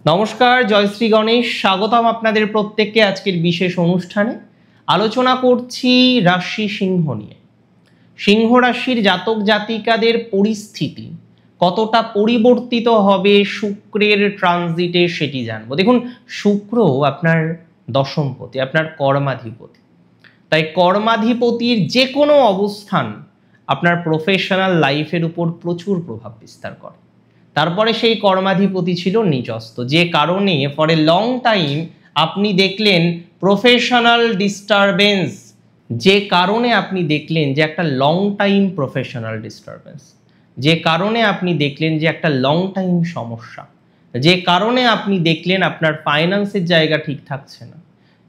নমস্কার, জয়শ্রী গণেশ। স্বাগতম আপনাদের প্রত্যেককে আজকের বিশেষ অনুষ্ঠানে। আলোচনা করছি রাশি সিংহ নিয়ে। সিংহ রাশির জাতক জাতিকাদের পরিস্থিতি কতটা পরিবর্তিত হবে শুক্রের ট্রানজিটে সেটি জানবো। দেখুন, শুক্র আপনার দশমপতি, আপনার কর্মাধিপতি। তাই কর্মাধিপতির যে কোনো অবস্থান আপনার প্রফেশনাল লাইফের উপর প্রচুর প্রভাব বিস্তার করে। তারপরে সেই কর্মাধিপতি ছিল নিচস্থ, যে কারণে ফর এ লং টাইম আপনি দেখলেন প্রফেশনাল ডিস্টারবেন্স, যে কারণে আপনি দেখলেন যে একটা লং টাইম প্রফেশনাল ডিস্টারবেন্স, যে কারণে আপনি দেখলেন যে একটা লং টাইম সমস্যা, যে কারণে আপনি দেখলেন আপনার ফাইন্যান্সের জায়গা ঠিক থাকছে না,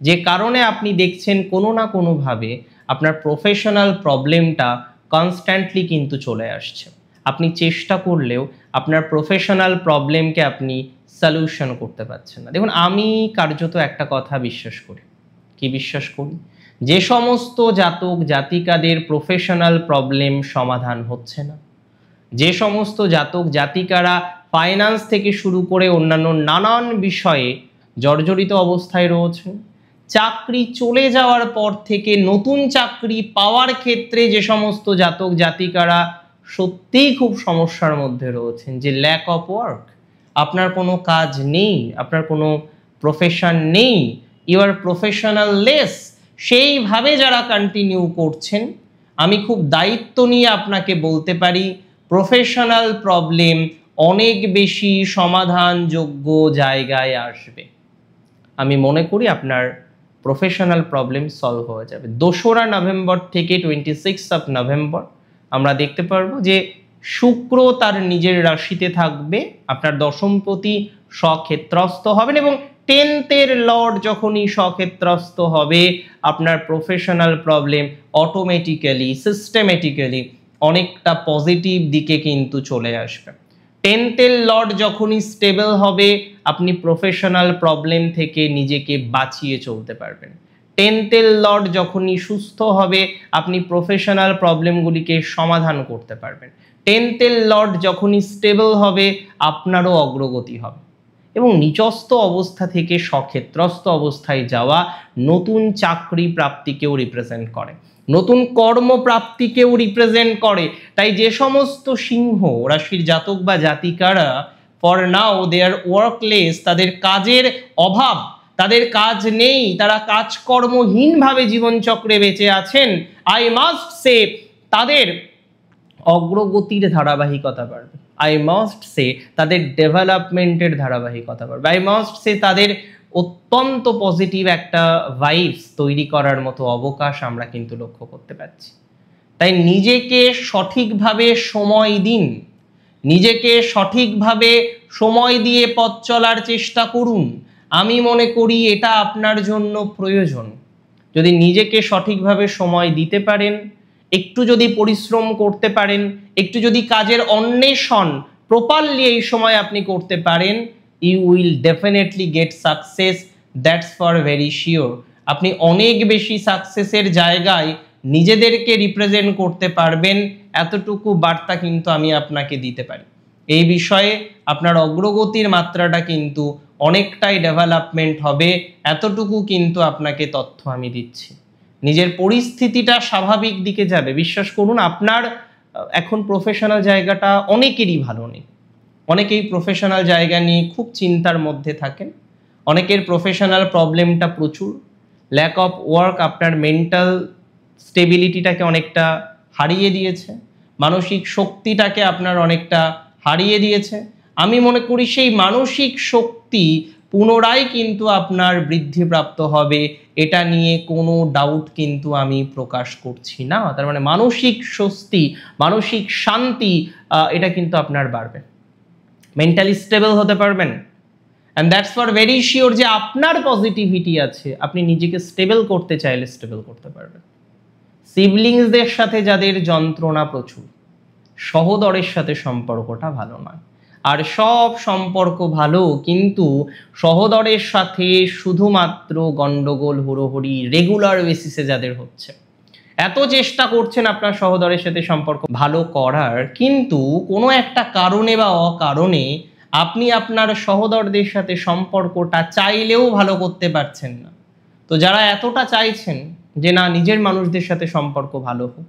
যে কারণে আপনি দেখছেন কোনো না কোনোভাবে আপনার প্রফেশনাল প্রবলেমটা কনস্ট্যান্টলি কিন্তু চলে আসছে। আপনি চেষ্টা করলেও আপনার প্রফেশনাল প্রবলেমকে আপনি সলিউশন করতে পারছেন না। দেখুন, আমি কার্যত একটা কথা বিশ্বাস করি। কি বিশ্বাস করি? যে সমস্ত জাতক জাতিকাদের প্রফেশনাল প্রবলেম সমাধান হচ্ছে না, যে সমস্ত জাতক জাতিকারা ফাইন্যান্স থেকে শুরু করে অন্যান্য নানান বিষয়ে জর্জরিত অবস্থায় রয়েছেন, চাকরি চলে যাওয়ার পর থেকে নতুন চাকরি পাওয়ার ক্ষেত্রে যে সমস্ত জাতক জাতিকারা সত্যিই খুব সমস্যার মধ্যে রয়েছেন, যে ল্যাক অফ ওয়ার্ক, আপনার কোনো কাজ নেই, আপনার কোনো প্রফেশন নেই, ইউ আর প্রফেশনাল লেস, সেইভাবে যারা কন্টিনিউ করছেন, আমি খুব দায়িত্ব নিয়ে আপনাকে বলতে পারি প্রফেশনাল প্রবলেম অনেক বেশি সমাধানযোগ্য জায়গায় আসবে। আমি মনে করি আপনার প্রফেশনাল প্রবলেম সলভ হয়ে যাবে। 2রা নভেম্বর থেকে 26 নভেম্বর আমরা দেখতে পারবো যে শুক্র তার নিজের রাশিতে থাকবে, আপনার দশমপতি স্বক্ষেত্রস্থ হবেন, এবং 10th লর্ড যখনই স্বক্ষেত্রস্থ হবে আপনার প্রফেশনাল প্রবলেম অটোমেটিক্যালি সিস্টেমেটিক্যালি অনেকটা পজিটিভ দিকে কিন্তু চলে আসবে। 10th লর্ড যখনই স্টেবল হবে আপনি প্রফেশনাল প্রবলেম থেকে নিজেকে বাঁচিয়ে চলতে পারবেন। 10th লর্ড যখনই সুস্থ হবে আপনি প্রফেশনাল প্রবলেমগুলিকে সমাধান করতে পারবেন। 10th লর্ড যখনই স্টেবল হবে আপনারও অগ্রগতি হবে। এবং নিচস্থ অবস্থা থেকে স্বক্ষেত্রস্থ অবস্থায় যাওয়া নতুন চাকরি প্রাপ্তিকেও রিপ্রেজেন্ট করে, নতুন কর্মপ্রাপ্তিকেও রিপ্রেজেন্ট করে। তাই যে সমস্ত সিংহ রাশির জাতক বা জাতিকারা for now they R workless, তাদের কাজের অভাব, তাদের কাজ নেই, তারা কাজকর্মহীনভাবে জীবনচক্রে বেঁচে আছেন, আই মাস্ট সে তাদের অগ্রগতির ধারাবাহিকতা বাড়বে, আই মাস্ট সে তাদের ডেভেলপমেন্টের ধারাবাহিকতা বাড়বে, আই মাস্ট সে তাদের অত্যন্ত পজিটিভ একটা ভাইবস তৈরি করার মতো অবকাশ আমরা কিন্তু লক্ষ্য করতে পারছি। তাই নিজেকে সঠিকভাবে সময় দিন, নিজেকে সঠিকভাবে সময় দিয়ে পথ চলার চেষ্টা করুন। আমি মনে করি এটা আপনার জন্য প্রয়োজন। যদি নিজেকে সঠিকভাবে সময় দিতে পারেন, একটু যদি পরিশ্রম করতে পারেন, একটু যদি কাজের অন্বেষণ প্রপারলি এই সময় আপনি করতে পারেন, you will definitely get success, that's for very sure. আপনি অনেক বেশি সাকসেসের জায়গায় নিজেদেরকে রিপ্রেজেন্ট করতে পারবেন, এতটুকু বার্তা কিন্তু আমি আপনাকে দিতে পারি। এই বিষয়ে আপনার অগ্রগতির মাত্রাটা কিন্তু অনেকটাই ডেভেলপমেন্ট হবে, এতটুকু কিন্তু আপনাকে তথ্য আমি দিচ্ছি। নিজের পরিস্থিতিটা স্বাভাবিক দিকে যাবে, বিশ্বাস করুন। আপনার এখন প্রফেশনাল জায়গাটা অনেকেরই ভালো নেই, অনেকেই প্রফেশনাল জায়গা নিয়ে খুব চিন্তার মধ্যে থাকেন, অনেকের প্রফেশনাল প্রবলেমটা প্রচুর, ল্যাক অফ ওয়ার্ক আপনার মেন্টাল স্টেবিলিটিটাকে অনেকটা হারিয়ে দিয়েছে, মানসিক শক্তিটাকে আপনার অনেকটা হারিয়ে দিয়েছে। আমি মনে করি সেই মানসিক শক্তি পুনরায় কিন্তু আপনার বৃদ্ধিপ্রাপ্ত হবে, এটা নিয়ে কোনো ডাউট কিন্তু আমি প্রকাশ করছি না। তার মানে মানসিক স্বস্তি, মানসিক শান্তি এটা কিন্তু আপনার বাড়বে, মেন্টালি স্টেবল হতে পারবেন। And that's for very sure যে আপনার পজিটিভিটি আছে, আপনি নিজেকে স্টেবল করতে চাইলে স্টেবল করতে পারবেন। সিবলিংসদের সাথে যাদের যন্ত্রণা প্রচুর, সহোদরের সাথে সম্পর্কটা ভালো নয়। আর সব সম্পর্ক ভালো, কিন্তু সহোদরের সাথে শুধুমাত্র গন্ডগোল হুড়োহুড়ি রেগুলার বেসিসে যাদের হচ্ছে, এত চেষ্টা করছেন আপনার সহোদরের সাথে সম্পর্ক ভালো করার, কিন্তু কোনো একটা কারণে বা অকারণে আপনি আপনার সহোদরদের সাথে সম্পর্কটা চাইলেও ভালো করতে পারছেন না। তো যারা এতটা চাইছেন যে না নিজের মানুষদের সাথে সম্পর্ক ভালো হোক,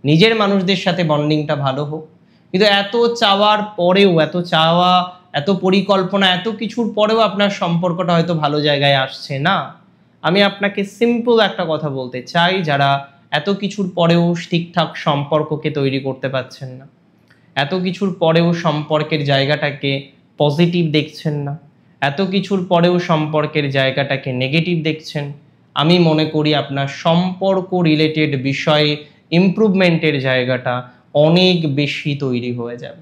নিজের মানুষদের সাথে বন্ডিংটা ভালো হোক, কিন্তু এত চাওয়ার পরেও, এত চাওয়া, এত পরিকল্পনা, এত কিছুর পরেও আপনার সম্পর্কটা হয়তো ভালো জায়গায় আসছে না। আমি আপনাকে সিম্পল একটা কথা বলতে চাই, যারা এত কিছুর পরেও ঠিকঠাক সম্পর্ককে তৈরি করতে পারছেন না, এত কিছুর পরেও সম্পর্কের জায়গাটাকে পজিটিভ দেখছেন না, এত কিছুর পরেও সম্পর্কের জায়গাটাকে নেগেটিভ দেখছেন, আমি মনে করি আপনার সম্পর্ক রিলেটেড বিষয়ে ইমপ্রুভমেন্টের জায়গাটা অনেক বেশি তৈরি হয়ে যাবে।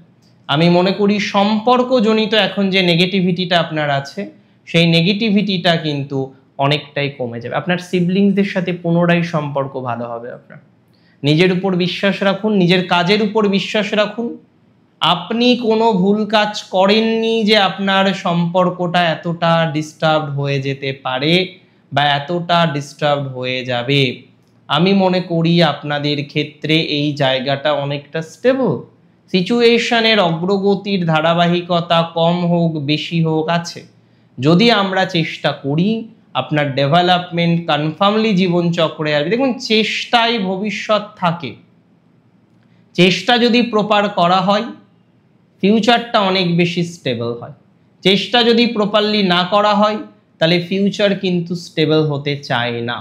আমি মনে করি সম্পর্কজনিত এখন যে নেগেটিভিটিটা আপনার আছে, সেই নেগেটিভিটিটা কিন্তু অনেকটাই কমে যাবে। আপনার সিবলিংসদের সাথে পুনরায় সম্পর্ক ভালো হবে। আপনার নিজের উপর বিশ্বাস রাখুন, নিজের কাজের উপর বিশ্বাস রাখুন। আপনি কোনো ভুল কাজ করেননি যে আপনার সম্পর্কটা এতটা ডিস্টার্ব হয়ে যেতে পারে বা এতটা ডিস্টার্ব হয়ে যাবে। আমি মনে করি আপনাদের ক্ষেত্রে এই জায়গাটা অনেকটা স্টেবল। সিচুয়েশনের অগ্রগতির ধারাবাহিকতা কম হোক বেশি হোক আছে। যদি আমরা চেষ্টা করি, আপনার ডেভেলপমেন্ট কনফার্মলি জীবনচক্রে আসবে। দেখুন, চেষ্টায় ভবিষ্যৎ থাকে। চেষ্টা যদি প্রপার করা হয়, ফিউচারটা অনেক বেশি স্টেবল হয়। চেষ্টা যদি প্রপারলি না করা হয়, তাহলে ফিউচার কিন্তু স্টেবল হতে চায় না।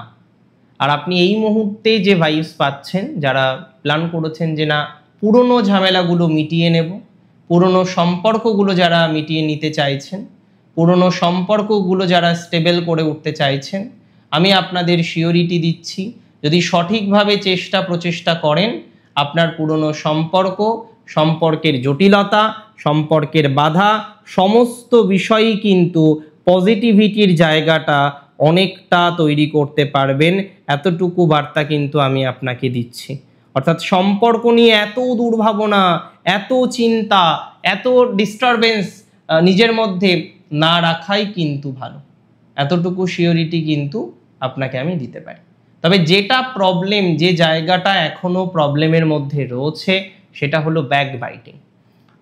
আর আপনি এই মুহূর্তে যে ভাইবস পাচ্ছেন, যারা প্ল্যান করেছেন যে না পুরনো ঝামেলাগুলো মিটিয়ে নেব, পুরনো সম্পর্কগুলো যারা মিটিয়ে নিতে চাইছেন, পুরনো সম্পর্কগুলো যারা স্টেবল করে উঠতে চাইছেন, আমি আপনাদের শিওরিটি দিচ্ছি, যদি সঠিকভাবে চেষ্টা প্রচেষ্টা করেন, আপনার পুরনো সম্পর্ক, সম্পর্কের জটিলতা, সম্পর্কের বাধা, সমস্ত বিষয়ই কিন্তু পজিটিভিটির জায়গাটা অনেকটা তৈরি করতে পারবেন। এতটুকু বার্তা কিন্তু আমি আপনাকে দিচ্ছি। অর্থাৎ সম্পর্ক নিয়ে এত দুর্ভাবনা, এত চিন্তা, এত ডিস্টারবেন্স নিজের মধ্যে না রাখাই কিন্তু ভালো। এতটুকু শিওরিটি কিন্তু আপনাকে আমি দিতে পারি। তবে যেটা প্রবলেম, যে জায়গাটা এখনো প্রবলেমের মধ্যে রয়েছে, সেটা হলো ব্যাক বাইটিং।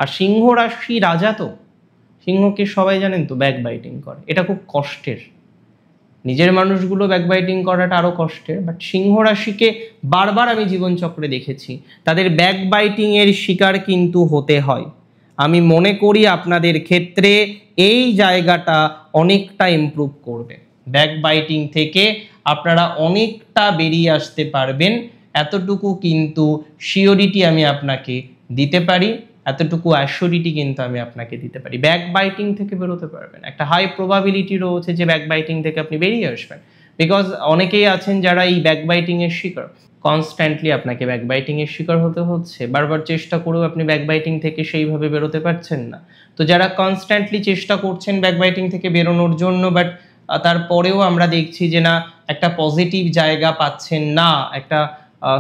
আর সিংহ রাশি রাজা, তো সিংহকে সবাই জানেন তো ব্যাক বাইটিং করে, এটা খুব কষ্টের। নিজের মানুষগুলো ব্যাকবাইটিং করাটা আরও কষ্টের, বাট সিংহ রাশিকে বারবার আমি জীবনচক্রে দেখেছি তাদের ব্যাকবাইটিংয়ের শিকার কিন্তু হতে হয়। আমি মনে করি আপনাদের ক্ষেত্রে এই জায়গাটা অনেকটা ইমপ্রুভ করবে। ব্যাকবাইটিং থেকে আপনারা অনেকটা বেরিয়ে আসতে পারবেন, এতটুকু কিন্তু শিওরিটি আমি আপনাকে দিতে পারি, এতটুকু অ্যাসিওরিটি কিন্তু আমি আপনাকে দিতে পারি। ব্যাকবাইটিং থেকে বেরোতে পারবেন, একটা হাই প্রবাবিলিটি রয়েছে যে ব্যাকবাইটিং থেকে আপনি বেরিয়ে আসবেন। বিকজ অনেকেই আছেন যারা এই ব্যাকবাইটিংয়ের শিকার, কনস্ট্যান্টলি আপনাকে ব্যাকবাইটিংয়ের শিকার হতে হচ্ছে, বারবার চেষ্টা করেও আপনি ব্যাকবাইটিং থেকে সেইভাবে বেরোতে পারছেন না। তো যারা কনস্ট্যান্টলি চেষ্টা করছেন ব্যাকবাইটিং থেকে বেরোনোর জন্য, বাট তারপরেও আমরা দেখছি যে না একটা পজিটিভ জায়গা পাচ্ছেন না, একটা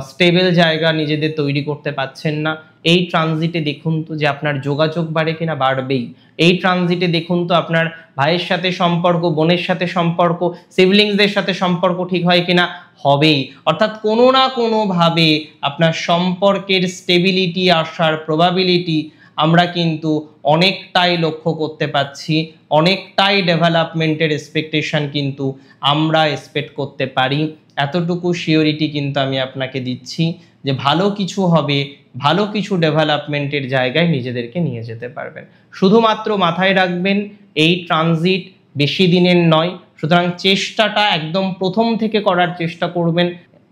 স্টেবল জায়গা নিজেদের তৈরি করতে পারছেন না, এই ট্রানজিটে দেখুন তো যে আপনার যোগাযোগ বাড়ে কিনা, বাড়বেই। এই ট্রানজিটে দেখুন তো আপনার ভাইয়ের সাথে সম্পর্ক, বোনের সাথে সম্পর্ক, সিবলিংসদের সাথে সম্পর্ক ঠিক হয় কিনা, হবেই। অর্থাৎ কোনো না কোনোভাবে আপনার সম্পর্কের স্টেবিলিটি আসার প্রবাবিলিটি আমরা কিন্তু অনেকটাই লক্ষ্য করতে পারছি, অনেকটাই ডেভেলপমেন্টের এক্সপেকটেশন কিন্তু আমরা এক্সপেক্ট করতে পারি। এতটুকু শিওরিটি কিন্তু আমি আপনাকে দিচ্ছি যে ভালো কিছু হবে, ভালো কিছু ডেভেলপমেন্টের জায়গায় নিজেদেরকে নিয়ে যেতে পারবেন। শুধুমাত্র মাথায় রাখবেন এই ট্রানজিট বেশি দিনের নয়, সুতরাং চেষ্টাটা একদম প্রথম থেকে করার চেষ্টা করবেন।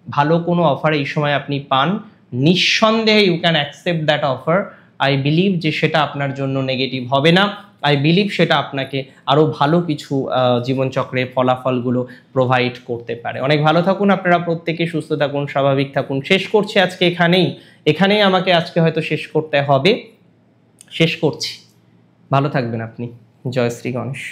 ভালো কোনো অফার এই সময় আপনি পান, নিঃসন্দেহে you can accept that offer. I believe যে সেটা আপনার জন্য নেগেটিভ হবে না। আই বিলিভ সেটা আপনাকে আরও ভালো কিছু জীবনচক্রের ফলাফলগুলো প্রোভাইড করতে পারে। অনেক ভালো থাকুন আপনারা প্রত্যেকে, সুস্থ থাকুন, স্বাভাবিক থাকুন। শেষ করছি আজকে এখানেই আমাকে আজকে হয়তো শেষ করতে হবে, শেষ করছি। ভালো থাকবেন আপনি। জয় শ্রী গণেশ।